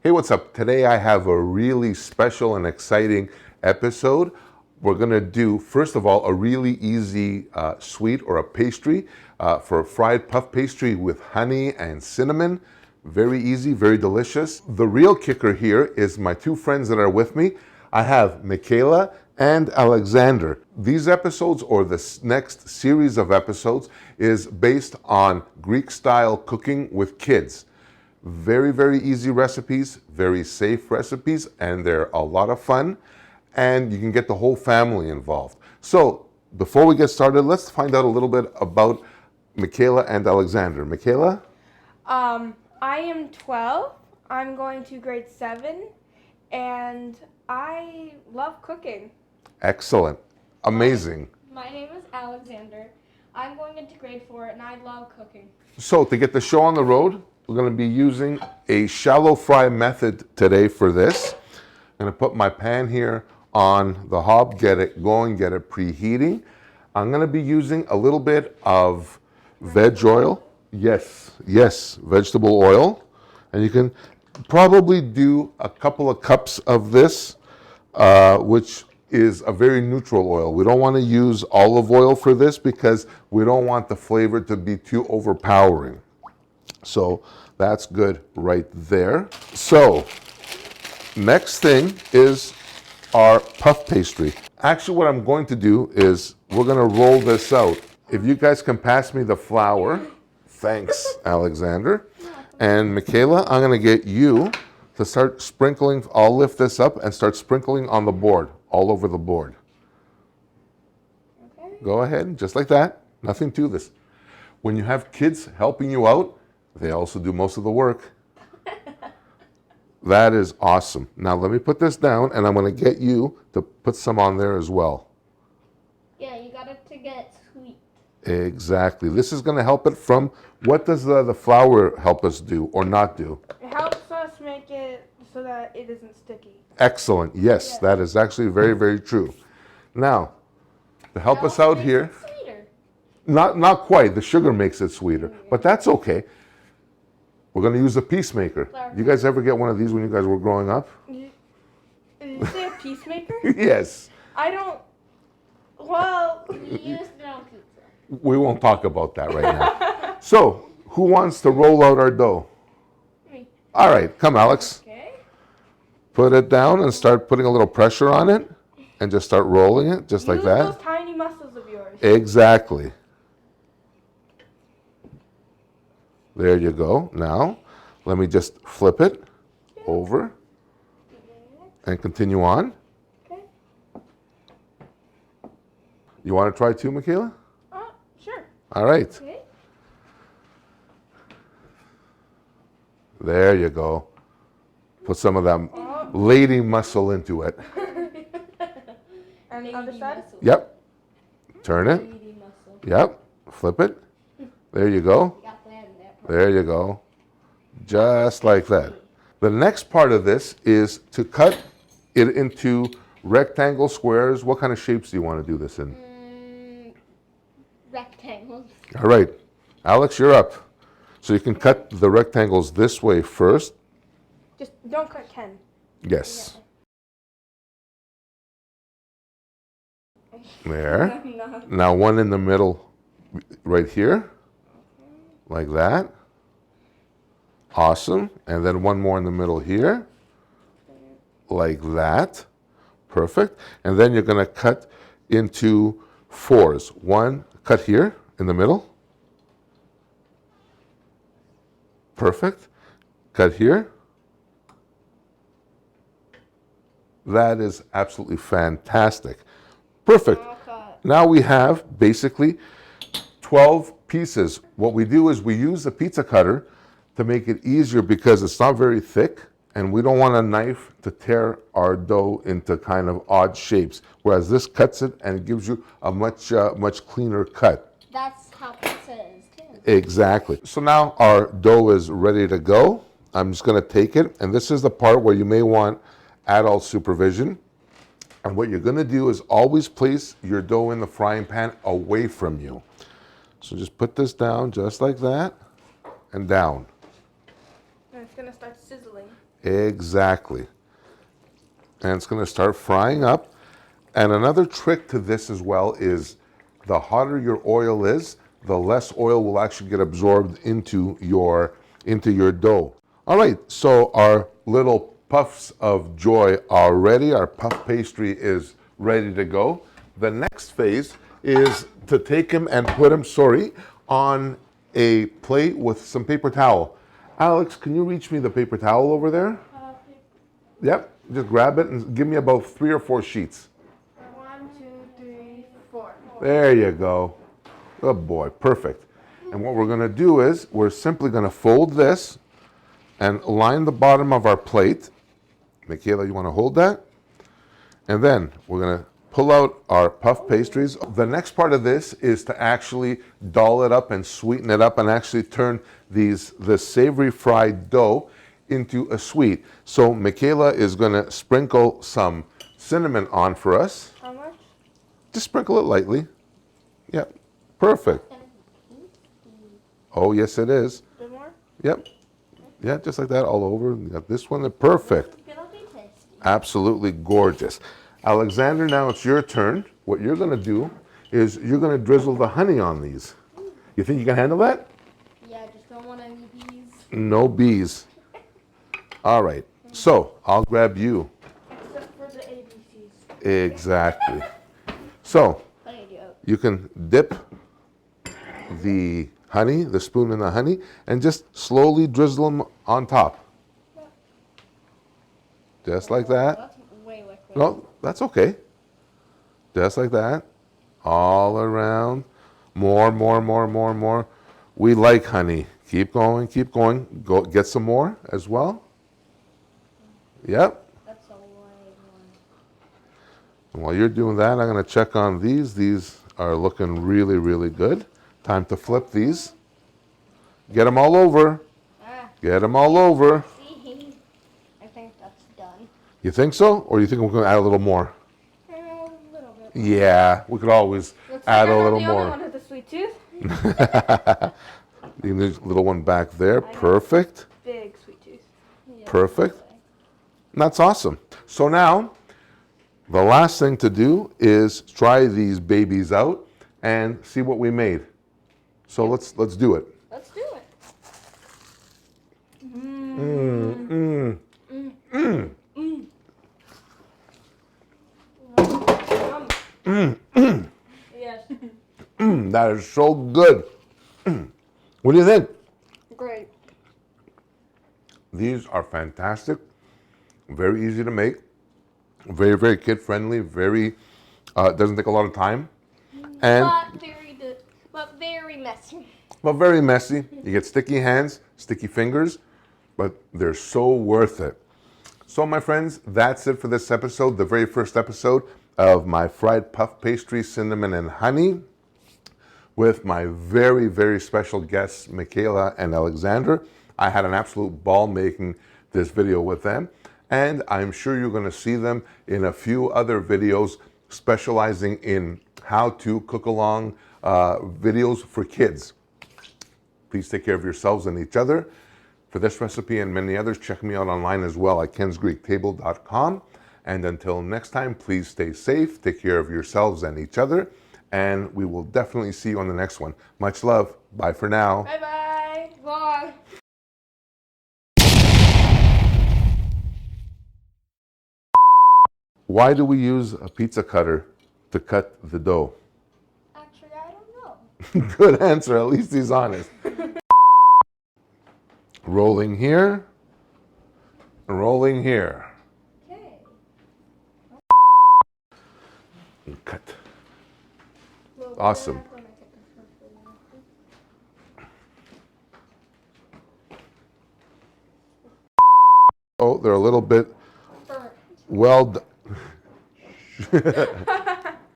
Hey, what's up? Today I have a really special and exciting episode. We're gonna do, first of all, a really easy sweet or a pastry for a fried puff pastry with honey and cinnamon. Very easy, very delicious. The real kicker here is my two friends that are with me. I have Michaela and Alexander. These episodes, or this next series of episodes, is based on Greek style cooking with kids. Very, very easy recipes, very safe recipes, and they're a lot of fun, and you can get the whole family involved. So before we get started, let's find out a little bit about Michaela and Alexander. Michaela? I am 12. I'm going to grade 7, and I love cooking. Excellent. Amazing. My name is Alexander. I'm going into grade 4, and I love cooking. So to get the show on the road, we're going to be using a shallow fry method today for this. I'm going to put my pan here on the hob, get it going, get it preheating. I'm going to be using a little bit of veg oil. Yes, vegetable oil. And you can probably do a couple of cups of this, which is a very neutral oil. We don't want to use olive oil for this because we don't want the flavor to be too overpowering. So that's good right there. So next thing is our puff pastry. Actually, what I'm going to do is we're going to roll this out. If you guys can pass me the flour, thanks, Alexander. And Michaela, I'm going to get you to start sprinkling. I'll lift this up and start sprinkling on the board, all over the board. Okay. Go ahead, just like that. Nothing to this. When you have kids helping you out, they also do most of the work. That is awesome. Now let me put this down, and I'm going to get you to put some on there as well. Yeah, you got it to get sweet. Exactly. This is going to help it from, what does the flour help us do or not do? It helps us make it so that it isn't sticky. Excellent. Yes, that is actually very, very true. Now, to help us out here, Sweeter. not quite. The sugar makes it sweeter, but that's okay. We're going to use a peacemaker. You guys ever get one of these when you guys were growing up? Did you say a peacemaker? Yes. I don't. Well, You used it on pizza. We won't talk about that right now. So, who wants to roll out our dough? Me. All right, come Alex. okay. Put it down and start putting a little pressure on it and just start rolling it just like Use that. those tiny muscles of yours. Exactly. There you go. Now, let me just flip it over and continue on. Okay. You want to try too, Michaela? Sure. All right. Okay. There you go. Put some of that lady muscle into it. And the other side? Muscle. Yep. Turn it. Lady muscle. Yep. Flip it. There you go. You got that in there. There you go. Just like that. The next part of this is to cut it into rectangle squares. What kind of shapes do you want to do this in? Rectangles. All right. Alex, you're up. So you can cut the rectangles this way first. Just don't cut Ken. Yes. There. Now one in the middle right here. Like that. Awesome. And then one more in the middle here. Like that. Perfect. And then you're going to cut into fours. One, cut here in the middle. Perfect. Cut here. That is absolutely fantastic. Perfect. Now we have basically 12 pieces. What we do is we use the pizza cutter to make it easier because it's not very thick and we don't want a knife to tear our dough into kind of odd shapes. Whereas this cuts it and it gives you a much cleaner cut. That's how pizza is too. Exactly. So now our dough is ready to go. I'm just going to take it, and this is the part where you may want adult supervision. And what you're going to do is always place your dough in the frying pan away from you. So just put this down just like that and down. And it's going to start sizzling. Exactly. And it's going to start frying up. And another trick to this as well is the hotter your oil is, the less oil will actually get absorbed into your dough. All right, so our little puffs of joy are ready. Our puff pastry is ready to go. The next phase is to take them and put them, on a plate with some paper towel. Alex, can you reach me the paper towel over there? Yep, just grab it and give me about 3 or 4 sheets. 1, 2, 3, 4. There you go. Good boy, perfect. And what we're gonna do is we're simply gonna fold this and line the bottom of our plate. Michaela, you wanna hold that? And then we're gonna pull out our puff pastries. The next part of this is to actually doll it up and sweeten it up and actually turn the savory fried dough into a sweet. So Michaela is gonna sprinkle some cinnamon on for us. How much? Just sprinkle it lightly. Yep, perfect. Oh, yes it is. A bit more? Yep. Yeah, just like that all over. You got this one, perfect. It'll be tasty. Absolutely gorgeous. Alexander, now it's your turn. What you're gonna do is you're gonna drizzle the honey on these. You think you can handle that? Yeah, just don't want any bees. No bees. All right, so I'll grab you. Except for the ABCs. Exactly. So What do you do? you can dip the honey, the spoon in the honey, and just slowly drizzle them on top. Just like that. That's way liquid. No, that's okay. Just like that. All around. More, more, more, more, more. We like honey. Keep going, keep going. Go get some more as well. Yep. That's a light one. And while you're doing that, I'm going to check on these. These are looking really, really good. Time to flip these. Get them all over. Get them all over. See? I think that's done. You think so? Or you think we're going to add a little more? A little bit. Yeah, we could always Looks add like a I'm little the only more. one with a sweet tooth. You need a little one back there. Perfect. Big sweet tooth. Yeah, Perfect. That's awesome. So now, the last thing to do is try these babies out and see what we made. So let's do it. Let's do it. Yes. That is so good. What do you think? Great. These are fantastic. Very easy to make. Very, very kid-friendly. Very, doesn't take a lot of time. And But very messy. but very messy. You get sticky hands, sticky fingers, but they're so worth it. So my friends, that's it for this episode, the very first episode of my fried puff pastry, cinnamon and honey, with my very, very special guests, Michaela and Alexander. I had an absolute ball making this video with them, and I'm sure you're going to see them in a few other videos specializing in how to cook along videos for kids. Please take care of yourselves and each other. For this recipe and many others, check me out online as well at kensgreektable.com. And until next time, please stay safe, take care of yourselves and each other, and we will definitely see you on the next one. Much love. Bye for now. Bye-bye. Bye. Why do we use a pizza cutter to cut the dough? Actually, I don't know. Good answer, at least he's honest. Rolling here, rolling here. Okay. And cut. Awesome. Oh, they're a little bit Burnt. well done.